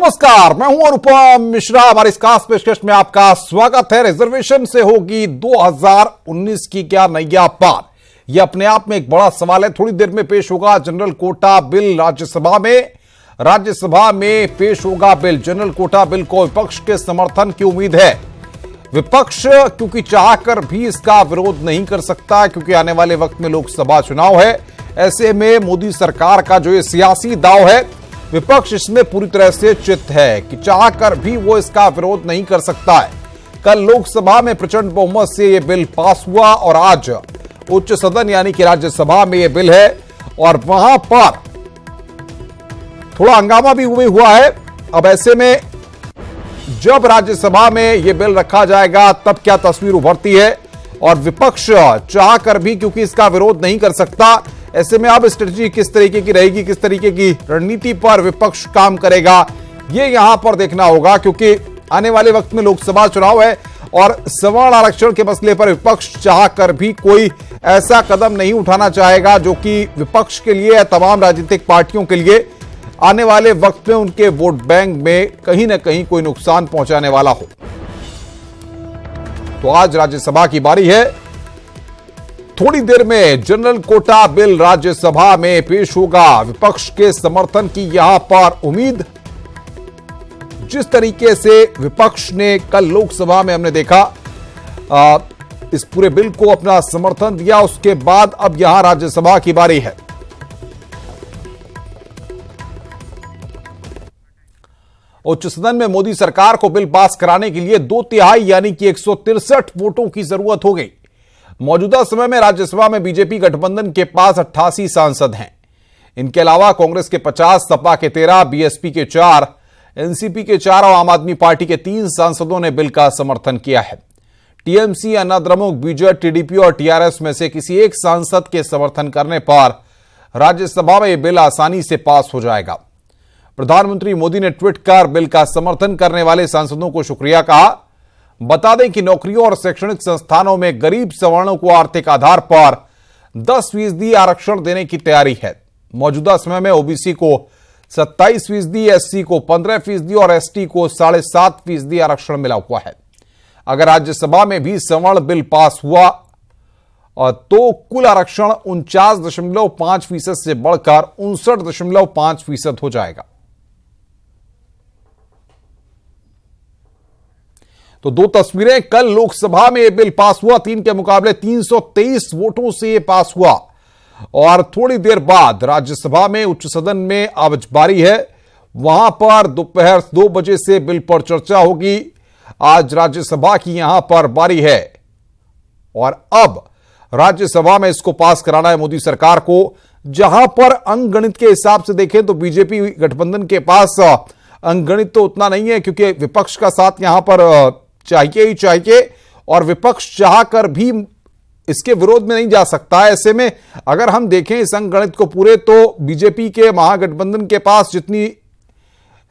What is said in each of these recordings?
नमस्कार, मैं हूं अनुपम मिश्रा। हमारी इस खास पेशकश में आपका स्वागत है। रिजर्वेशन से होगी 2019 की क्या नैया पार, यह अपने आप में एक बड़ा सवाल है। थोड़ी देर में पेश होगा जनरल कोटा बिल राज्यसभा में पेश होगा बिल। जनरल कोटा बिल को विपक्ष के समर्थन की उम्मीद है। विपक्ष क्योंकि चाहकर भी इसका विरोध नहीं कर सकता, क्योंकि आने वाले वक्त में लोकसभा चुनाव है। ऐसे में मोदी सरकार का जो ये सियासी दांव है, विपक्ष इसमें पूरी तरह से चित है कि चाहकर भी वो इसका विरोध नहीं कर सकता है। कल लोकसभा में प्रचंड बहुमत से यह बिल पास हुआ और आज उच्च सदन यानी कि राज्यसभा में यह बिल है और वहां पर थोड़ा हंगामा भी हुआ है। अब ऐसे में जब राज्यसभा में यह बिल रखा जाएगा तब क्या तस्वीर उभरती है, और विपक्ष चाहकर भी क्योंकि इसका विरोध नहीं कर सकता, ऐसे में अब स्ट्रेटजी किस तरीके की रहेगी, किस तरीके की रणनीति पर विपक्ष काम करेगा, ये यहां पर देखना होगा। क्योंकि आने वाले वक्त में लोकसभा चुनाव है और सवर्ण आरक्षण के मसले पर विपक्ष चाहकर भी कोई ऐसा कदम नहीं उठाना चाहेगा जो कि विपक्ष के लिए या तमाम राजनीतिक पार्टियों के लिए आने वाले वक्त में उनके वोट बैंक में कहीं ना कहीं कोई नुकसान पहुंचाने वाला हो। तो आज राज्यसभा की बारी है। थोड़ी देर में जनरल कोटा बिल राज्यसभा में पेश होगा। विपक्ष के समर्थन की यहां पर उम्मीद। जिस तरीके से विपक्ष ने कल लोकसभा में हमने देखा इस पूरे बिल को अपना समर्थन दिया, उसके बाद अब यहां राज्यसभा की बारी है। उच्च सदन में मोदी सरकार को बिल पास कराने के लिए 2/3 यानी कि 163 वोटों की जरूरत हो गई। मौजूदा समय में राज्यसभा में बीजेपी गठबंधन के पास 88 सांसद हैं। इनके अलावा कांग्रेस के 50, सपा के 13, बीएसपी के 4, एनसीपी के 4 और आम आदमी पार्टी के 3 सांसदों ने बिल का समर्थन किया है। टीएमसी, अन्नाद्रमुक, बीजेपी, टीडीपी और टीआरएस में से किसी एक सांसद के समर्थन करने पर राज्यसभा में यह बिल आसानी से पास हो जाएगा। प्रधानमंत्री मोदी ने ट्वीट कर बिल का समर्थन करने वाले सांसदों को शुक्रिया कहा। बता दें कि नौकरियों और शैक्षणिक संस्थानों में गरीब सवर्णों को आर्थिक आधार पर 10% आरक्षण देने की तैयारी है। मौजूदा समय में ओबीसी को 27%, एससी को 15% और एसटी को 7.5% आरक्षण मिला हुआ है। अगर राज्यसभा में भी सवर्ण बिल पास हुआ तो कुल आरक्षण 49.5% से बढ़कर 59.5% हो जाएगा। तो दो तस्वीरें, कल लोकसभा में यह बिल पास हुआ, 3 के मुकाबले 323 वोटों से यह पास हुआ, और थोड़ी देर बाद राज्यसभा में उच्च सदन में अब बारी है। वहां पर दोपहर 2 बजे से बिल पर चर्चा होगी। आज राज्यसभा की यहां पर बारी है और अब राज्यसभा में इसको पास कराना है मोदी सरकार को। जहां पर अंकगणित के हिसाब से देखें तो बीजेपी गठबंधन के पास अंकगणित तो उतना नहीं है, क्योंकि विपक्ष का साथ यहां पर चाहिए ही चाहिए, और विपक्ष चाहकर भी इसके विरोध में नहीं जा सकता है। ऐसे में अगर हम देखें इस अंकगणित को पूरे, तो बीजेपी के महागठबंधन के पास जितनी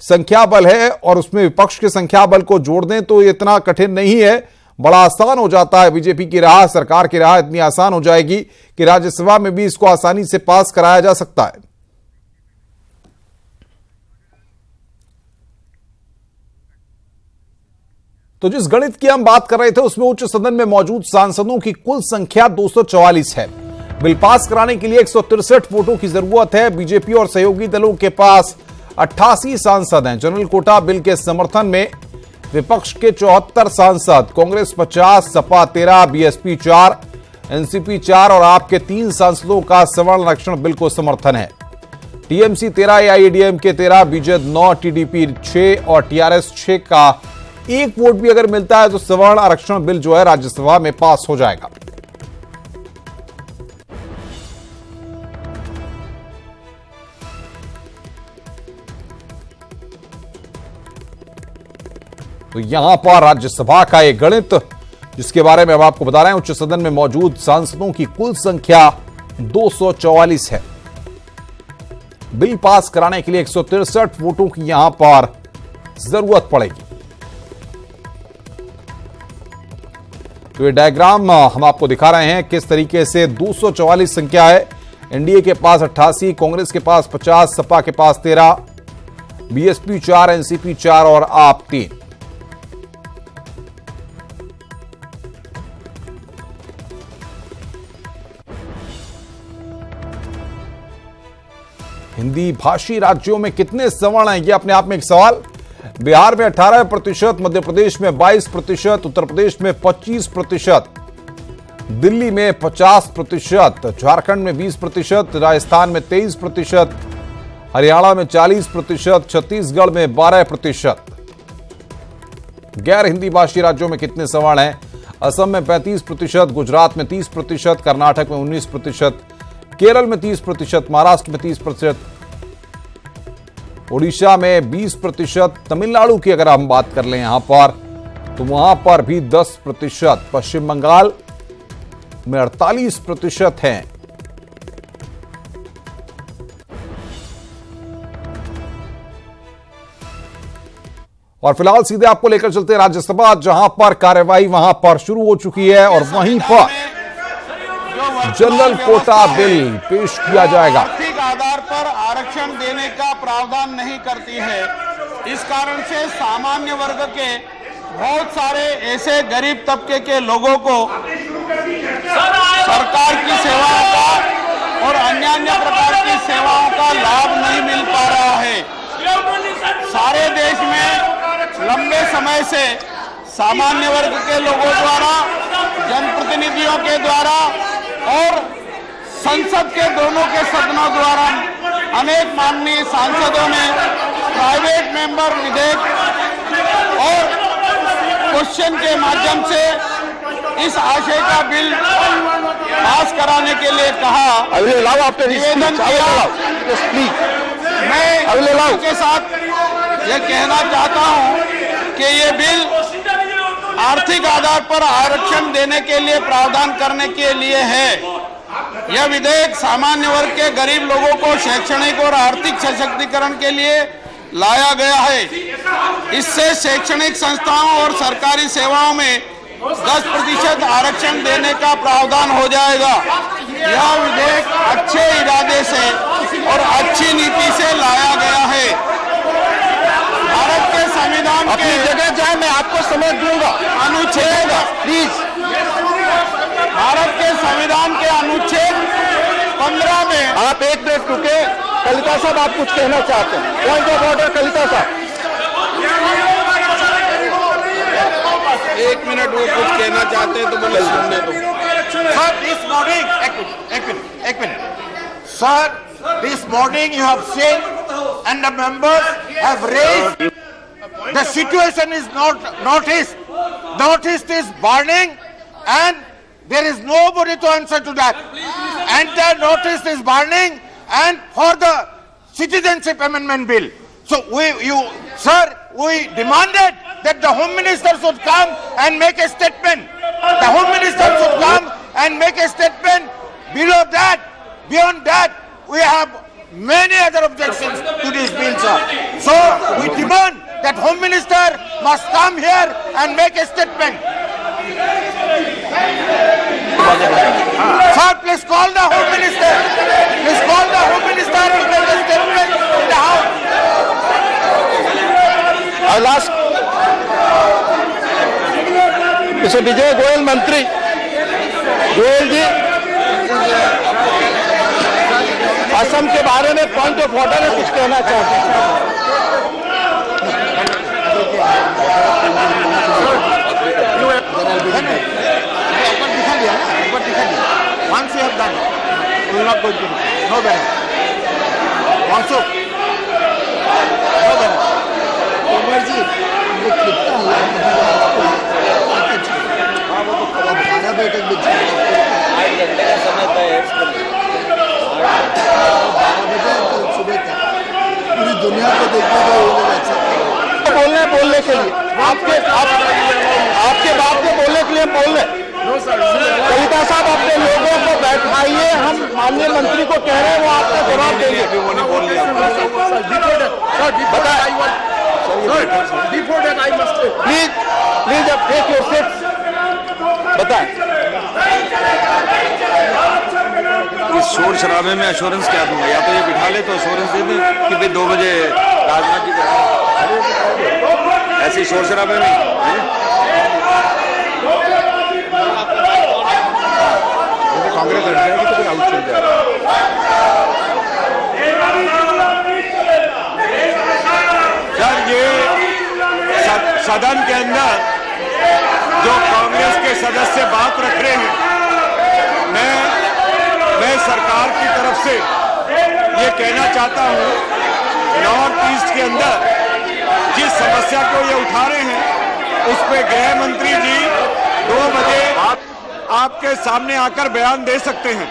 संख्या बल है और उसमें विपक्ष के संख्या बल को जोड़ दें तो ये इतना कठिन नहीं है, बड़ा आसान हो जाता है। बीजेपी की राह, सरकार की राह इतनी आसान हो जाएगी कि राज्यसभा में भी इसको आसानी से पास कराया जा सकता है। तो जिस गणित की हम बात कर रहे थे उसमें उच्च सदन में मौजूद सांसदों की कुल संख्या 244 है। बिल पास कराने के लिए 163 वोटों की जरूरत है। बीजेपी और सहयोगी दलों के पास 88 सांसद हैं। जनरल कोटा बिल के समर्थन में विपक्ष के 74 सांसद, कांग्रेस 50, सपा 13, बीएसपी 4, एनसीपी 4 और आपके 3 सांसदों का सवर्ण आरक्षण बिल को समर्थन है। टीएमसी 13, एआईएडीएमके 13, बीजेपी 9, टीडीपी 6 और टीआरएस 6 का 1 वोट भी अगर मिलता है तो सवर्ण आरक्षण बिल जो है राज्यसभा में पास हो जाएगा। तो यहां पर राज्यसभा का एक गणित जिसके बारे में अब आपको बता रहे हैं। उच्च सदन में मौजूद सांसदों की कुल संख्या 244 है। बिल पास कराने के लिए 163 वोटों की यहां पर जरूरत पड़ेगी। तो ये डायग्राम हम आपको दिखा रहे हैं किस तरीके से 244 संख्या है। एनडीए के पास 88, कांग्रेस के पास 50, सपा के पास 13, बीएसपी 4, एनसीपी 4 और आप 3। हिंदी भाषी राज्यों में कितने सवर्ण हैं, यह अपने आप में एक सवाल। बिहार में 18%, मध्य प्रदेश में 22%, उत्तर प्रदेश में 25%, दिल्ली में 50%, झारखंड में 20%, राजस्थान में 23%, हरियाणा में 40%, छत्तीसगढ़ में 12%। गैर हिंदी भाषी राज्यों में कितने सवर्ण हैं? असम में 35%, गुजरात में 30%, कर्नाटक में 19%, केरल में 30%, महाराष्ट्र में 30%, ओडिशा में 20%, तमिलनाडु की अगर हम बात कर लें यहां पर तो वहां पर भी 10%, पश्चिम बंगाल में 48% हैं। और फिलहाल सीधे आपको लेकर चलते हैं राज्यसभा, जहां पर कार्यवाही वहां पर शुरू हो चुकी है और वहीं पर जनरल कोटा बिल पेश किया जाएगा। आर्थिक आधार पर आरक्षण देने का प्रावधान नहीं करती है। इस कारण से सामान्य वर्ग के बहुत सारे ऐसे गरीब तबके के लोगों को सरकार की सेवाओं का और अन्य प्रकार की सेवाओं का लाभ नहीं मिल पा रहा है। सारे देश में लंबे समय से सामान्य वर्ग के लोगों द्वारा, जनप्रतिनिधियों के द्वारा और संसद के दोनों के सदनों द्वारा अनेक माननीय सांसदों ने प्राइवेट मेंबर विधेयक और क्वेश्चन के माध्यम से इस आशय का बिल पास कराने के लिए कहा, निवेदन किया। मैं इसके साथ ये कहना चाहता हूं कि ये बिल आर्थिक आधार पर आरक्षण देने के लिए प्रावधान करने के लिए है। यह विधेयक सामान्य वर्ग के गरीब लोगों को शैक्षणिक और आर्थिक सशक्तिकरण के लिए लाया गया है। इससे शैक्षणिक संस्थाओं और सरकारी सेवाओं में 10% आरक्षण देने का प्रावधान हो जाएगा। यह विधेयक अच्छे इरादे से और अच्छी नीति से लाया गया है। भारत के संविधान अपनी जगह जाए, मैं आपको समय दूंगा। अनुच्छेद प्लीज, भारत के संविधान के अनुच्छेद 15 में आप एक मिनट रुके। कलिता साहब, आप कुछ कहना चाहते हैं? पॉइंट ऑफ ऑर्डर, कलिता साहब। एक मिनट, वो कुछ कहना चाहते हैं तो बोले सुनने दो। Sir, this morning, एक minute. Sir, this morning you have seen and the members have raised. The situation is not noticed. Northeast is burning and there is nobody to answer to that. And the Northeast is burning and for the citizenship amendment bill. So sir, we demanded that the Home Minister should come and make a statement. The Home Minister should come and make a statement. Below that, beyond that, we have many other objections to this bill, sir. So we demand that Home Minister must come here and make a statement. Sir, please call the Home Minister. Please call the Home Minister to make a statement in the House. I'll ask Mr. विजय गोयल, मंत्री गोयल जी, असम के बारे में point of order में कुछ कहना चाहते हैं? Once you have done it, we will not go to it. No better. Also, no better. जी, ये कितना बारह बैठक में 8 घंटे का समय तय है। 12 बजे कल सुबह तक पूरी दुनिया को देखने का वो लोग अच्छा बोलने के लिए आपके बात को बोलने के लिए बोल रहे। कलिता साहब, अपने लोगों को बैठाइए। हम माननीय मंत्री को कह रहे हैं, वो आपका जवाब देंगे। Before that, I must please अब टेक योर सीट्स। बताएं। इस शोर शराबे में एश्योरेंस क्या दूंगा? या तो ये बिठा ले तो एश्योरेंस दे दें कि भाई 2 बजे राजनाथ जी ऐसे शोर शराबे में कांग्रेस लड़ जाएगी तो फिर आउट चल जाएगा। सर, ये सदन के अंदर जो कांग्रेस के सदस्य बात रख रहे हैं, मैं सरकार की तरफ से ये कहना चाहता हूं, नॉर्थ ईस्ट के अंदर जिस समस्या को ये उठा रहे हैं उस पे गृह मंत्री जी 2 बजे आपके सामने आकर बयान दे सकते हैं।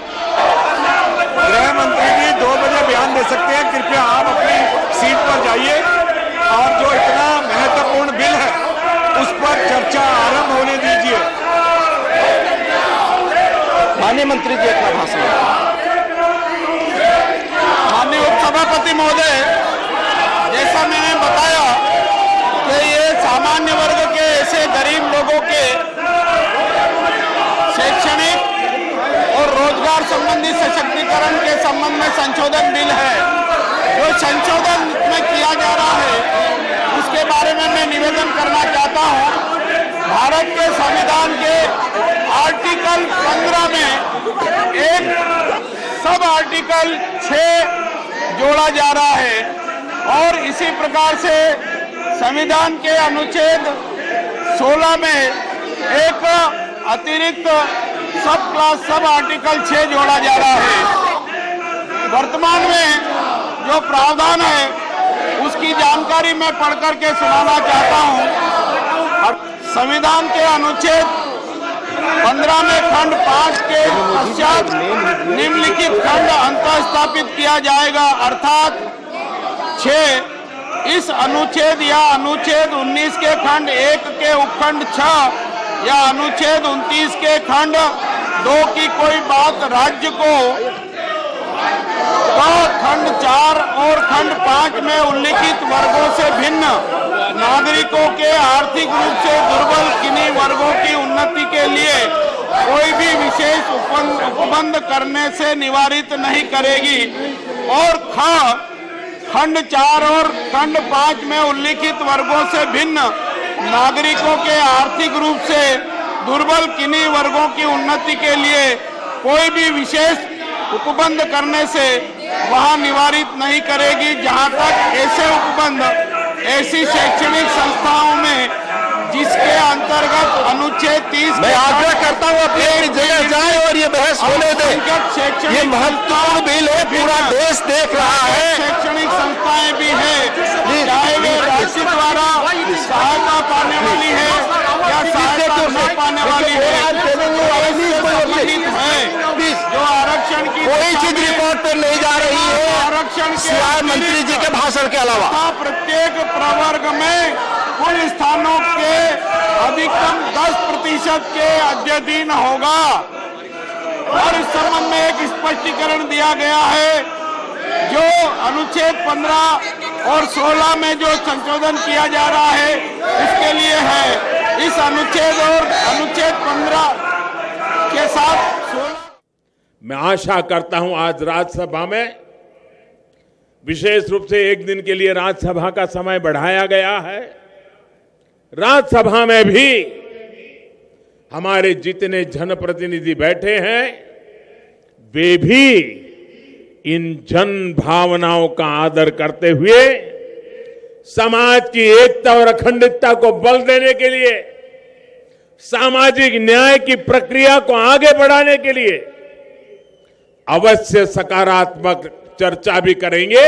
गृह मंत्री जी 2 बजे बयान दे सकते हैं। कृपया आप अपनी सीट पर जाइए और जो इतना महत्वपूर्ण बिल है उस पर चर्चा आरंभ होने दीजिए। माननीय मंत्री जी अपना भाषण। माननीय उपसभापति महोदय, जैसा मैंने बताया कि ये सामान्य वर्ग के ऐसे गरीब लोगों के शैक्षणिक और रोजगार संबंधी सशक्तिकरण के संबंध में संशोधन बिल है। जो संशोधन में किया जा रहा है उसके बारे में मैं निवेदन करना चाहता हूं। भारत के संविधान के आर्टिकल 15 में एक सब आर्टिकल 6 जोड़ा जा रहा है और इसी प्रकार से संविधान के अनुच्छेद 16 में एक अतिरिक्त सब आर्टिकल 6 जोड़ा जा रहा है। वर्तमान में जो प्रावधान है उसकी जानकारी मैं पढ़ करके सुनाना चाहता हूं। संविधान के अनुच्छेद 15 में खंड 5 के पश्चात निम्नलिखित खंड अंतः स्थापित किया जाएगा, अर्थात 6 इस अनुच्छेद या अनुच्छेद 19 के खंड 1 के उपखंड 6 या अनुच्छेद 29 के खंड 2 की कोई बात राज्य को खंड 4 और खंड 5 में उल्लिखित वर्गों से भिन्न नागरिकों के आर्थिक रूप से दुर्बल किन्हीं वर्गों की उन्नति के लिए कोई भी विशेष उपबंध करने से निवारित नहीं करेगी और खंड 4 और खंड 5 में उल्लिखित वर्गों से भिन्न नागरिकों के आर्थिक रूप से दुर्बल किन्हीं वर्गों की उन्नति के लिए कोई भी विशेष उपबंध करने से वहां निवारित नहीं करेगी, जहां तक ऐसे उपबंध ऐसी शैक्षणिक संस्थाओं में जिसके अंतर्गत अनुच्छेद 30 मैं आग्रह करता हूं अपनी जगह जाए और ये बहस होने दें। ये महत्वपूर्ण बिल है, पूरा देश देख रहा है। शैक्षणिक संस्थाएं भी है, चाहे वे राज्य द्वारा सहायता पाने वाली है या सहायता न पाने वाली है, जो आरक्षण की कोई चीज रिपोर्ट पर नहीं जा रही है आरक्षण सिवाय मंत्री जी के भाषण के अलावा। प्रत्येक प्रवर्ग में कुल स्थानों के अधिकतम 10% के अध्ययन होगा और इस संबंध में एक स्पष्टीकरण दिया गया है। जो अनुच्छेद 15 और 16 में जो संशोधन किया जा रहा है उसके लिए है। इस अनुच्छेद और अनुच्छेद 15 के साथ 16 मैं आशा करता हूं आज राज्यसभा में विशेष रूप से 1 दिन के लिए राज्यसभा का समय बढ़ाया गया है। राज्यसभा में भी हमारे जितने जनप्रतिनिधि बैठे हैं वे भी इन जन भावनाओं का आदर करते हुए समाज की एकता और अखंडता को बल देने के लिए, सामाजिक न्याय की प्रक्रिया को आगे बढ़ाने के लिए अवश्य सकारात्मक चर्चा भी करेंगे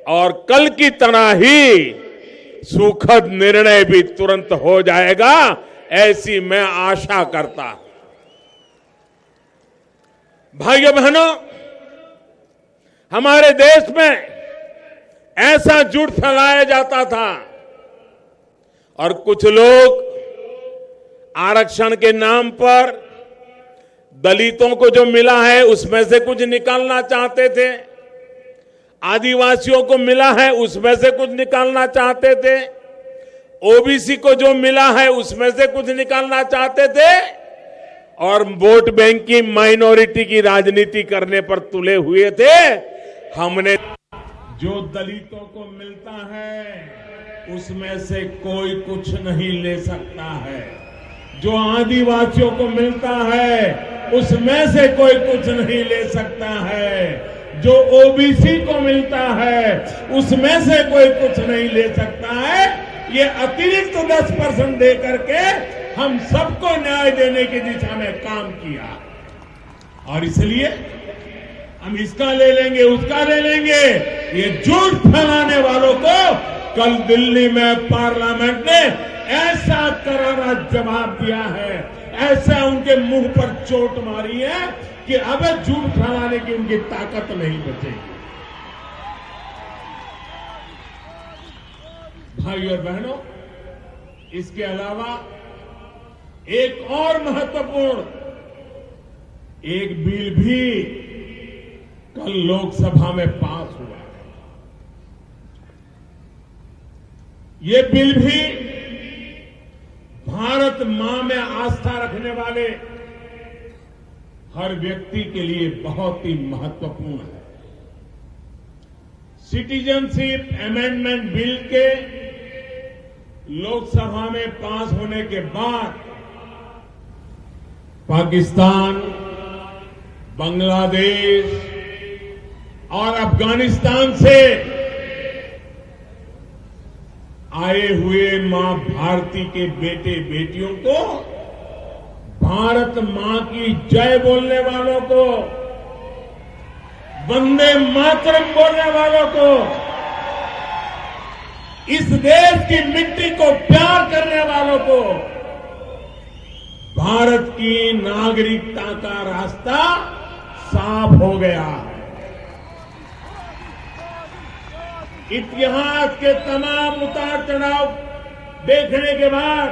और कल की तरह ही सुखद निर्णय भी तुरंत हो जाएगा, ऐसी मैं आशा करता हूं। भाइयों बहनों, हमारे देश में ऐसा झूठ फैलाया जाता था और कुछ लोग आरक्षण के नाम पर दलितों को जो मिला है उसमें से कुछ निकालना चाहते थे, आदिवासियों को मिला है उसमें से कुछ निकालना चाहते थे, ओबीसी को जो मिला है उसमें से कुछ निकालना चाहते थे और वोट बैंक की माइनॉरिटी की राजनीति करने पर तुले हुए थे। हमने जो दलितों को मिलता है उसमें से कोई कुछ नहीं ले सकता है, जो आदिवासियों को मिलता है उसमें से कोई कुछ नहीं ले सकता है, जो ओबीसी को मिलता है उसमें से कोई कुछ नहीं ले सकता है। ये अतिरिक्त 10% दे करके हम सबको न्याय देने की दिशा में काम किया और इसलिए हम इसका ले लेंगे उसका ले लेंगे, ये झूठ फैलाने वालों को कल दिल्ली में पार्लियामेंट ने ऐसा करारा जवाब दिया है, ऐसा उनके मुंह पर चोट मारी है कि अब झूठ फैलाने की उनकी ताकत नहीं बचेगी। भाई और बहनों, इसके अलावा एक और महत्वपूर्ण एक बिल भी कल लोकसभा में पास हुआ है। ये बिल भी भारत मां में आस्था रखने वाले हर व्यक्ति के लिए बहुत ही महत्वपूर्ण है। सिटीजनशिप अमेंडमेंट बिल के लोकसभा में पास होने के बाद पाकिस्तान, बांग्लादेश और अफगानिस्तान से आए हुए मां भारती के बेटे बेटियों को, भारत मां की जय बोलने वालों को, वंदे मातरम बोलने वालों को, इस देश की मिट्टी को प्यार करने वालों को भारत की नागरिकता का रास्ता साफ हो गया है। इतिहास के तमाम उतार चढ़ाव देखने के बाद,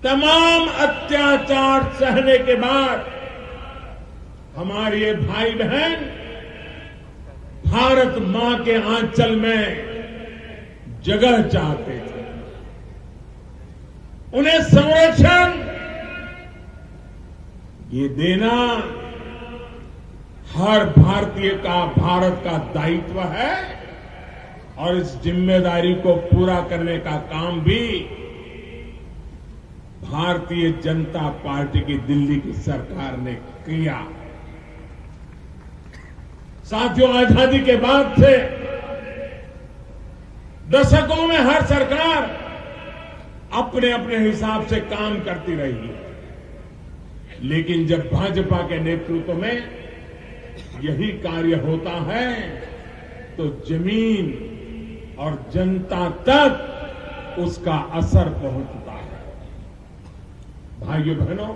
तमाम अत्याचार सहने के बाद हमारे ये भाई बहन भारत मां के आंचल में जगह चाहते थे, उन्हें संरक्षण ये देना हर भारतीय का, भारत का दायित्व है और इस जिम्मेदारी को पूरा करने का काम भी भारतीय जनता पार्टी की दिल्ली की सरकार ने किया। साथियों, आजादी के बाद से दशकों में हर सरकार अपने अपने हिसाब से काम करती रही है, लेकिन जब भाजपा के नेतृत्व में यही कार्य होता है तो जमीन और जनता तक उसका असर पहुंचता है। भाइयों बहनों,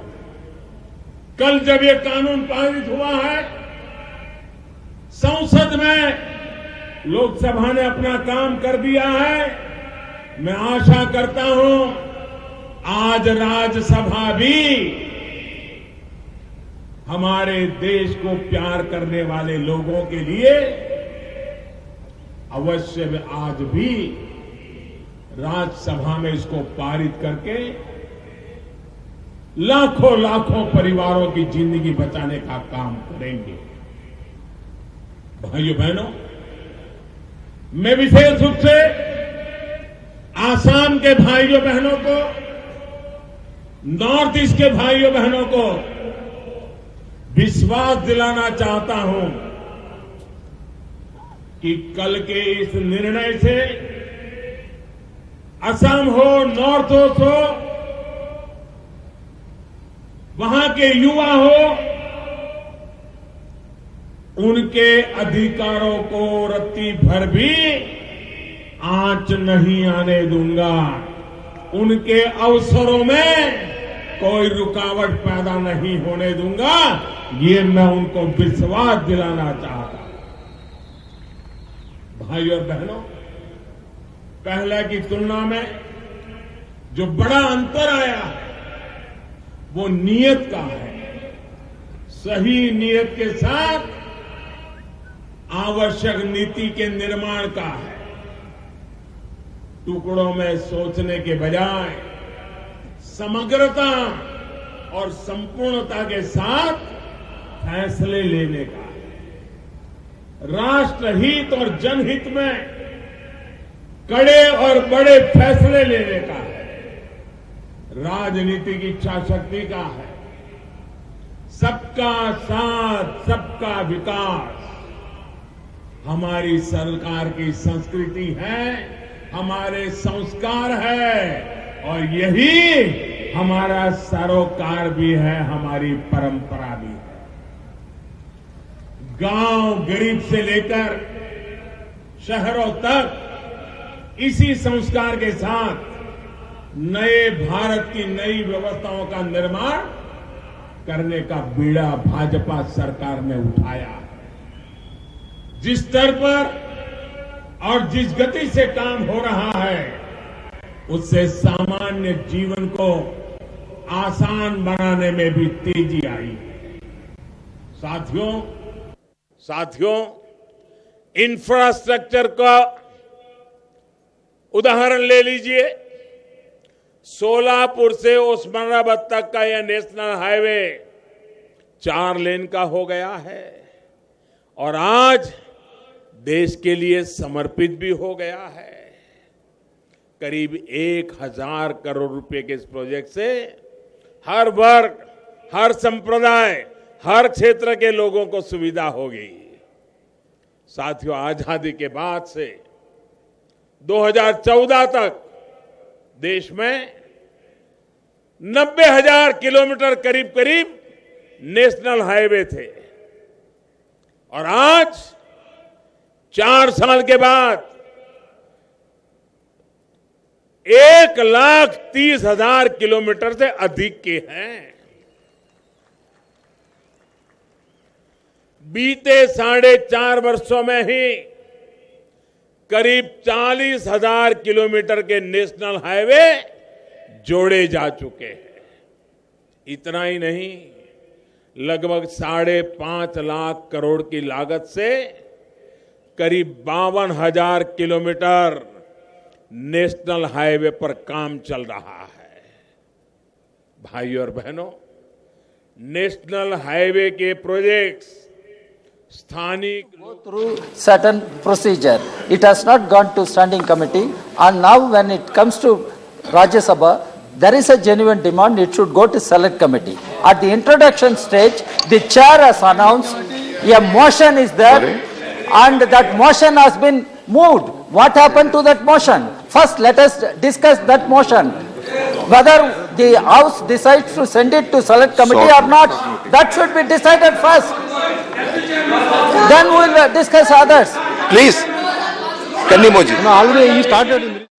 कल जब ये कानून पारित हुआ है, संसद में लोकसभा ने अपना काम कर दिया है, मैं आशा करता हूं आज राज्यसभा भी हमारे देश को प्यार करने वाले लोगों के लिए अवश्य आज भी राज्यसभा में इसको पारित करके लाखों लाखों परिवारों की जिंदगी बचाने का काम करेंगे। भाइयों बहनों, मैं विशेष रूप से आसाम के भाइयों बहनों को, नॉर्थ ईस्ट के भाइयों बहनों को विश्वास दिलाना चाहता हूं कि कल के इस निर्णय से असम हो, नॉर्थ ईस्ट हो, वहां के युवा हो, उनके अधिकारों को रत्ती भर भी आंच नहीं आने दूंगा, उनके अवसरों में कोई रुकावट पैदा नहीं होने दूंगा, ये मैं उनको विश्वास दिलाना चाहता हूं। भाइयों और बहनों, पहले की तुलना में जो बड़ा अंतर आया है वो नीयत का है। सही नीयत के साथ आवश्यक नीति के निर्माण का है। टुकड़ों में सोचने के बजाय समग्रता और संपूर्णता के साथ फैसले लेने का है। राष्ट्रहित और जनहित में कड़े और बड़े फैसले लेने का है। राजनीतिक इच्छा शक्ति का है। सबका साथ, सबका विकास हमारी सरकार की संस्कृति है, हमारे संस्कार है और यही हमारा सरोकार भी है, हमारी परंपरा भी है। गांव गरीब से लेकर शहरों तक इसी संस्कार के साथ नए भारत की नई व्यवस्थाओं का निर्माण करने का बीड़ा भाजपा सरकार ने उठाया है। जिस स्तर पर और जिस गति से काम हो रहा है, उससे सामान्य जीवन को आसान बनाने में भी तेजी आई है। साथियों, इंफ्रास्ट्रक्चर का उदाहरण ले लीजिए। सोलापुर से उस्मानाबाद तक का यह नेशनल हाईवे 4 लेन का हो गया है और आज देश के लिए समर्पित भी हो गया है। करीब 1000 करोड़ रुपए के इस प्रोजेक्ट से हर वर्ग, हर संप्रदाय, हर क्षेत्र के लोगों को सुविधा होगी। साथियों, आजादी के बाद से 2014 तक देश में 90,000 किलोमीटर करीब नेशनल हाईवे थे और आज 4 साल के बाद 1,30,000 किलोमीटर से अधिक के हैं। बीते 4.5 वर्षों में ही करीब 40,000 किलोमीटर के नेशनल हाईवे जोड़े जा चुके हैं। इतना ही नहीं, लगभग 5.5 लाख करोड़ की लागत से करीब 52,000 किलोमीटर नेशनल हाईवे पर काम चल रहा है। भाइयों और बहनों, नेशनल हाईवे के प्रोजेक्ट्स स्थानिक through certain procedure. It has not gone to standing committee, and now when it comes to Rajya Sabha, there is a genuine demand it should go to select committee. At the introduction stage, the chair has announced a motion is there, and that motion has been moved. What happened to that motion? First, let us discuss that motion. Whether the House decides to send it to select committee or not, that should be decided first. Then we will discuss others. Please, Kannimoji. Already you started.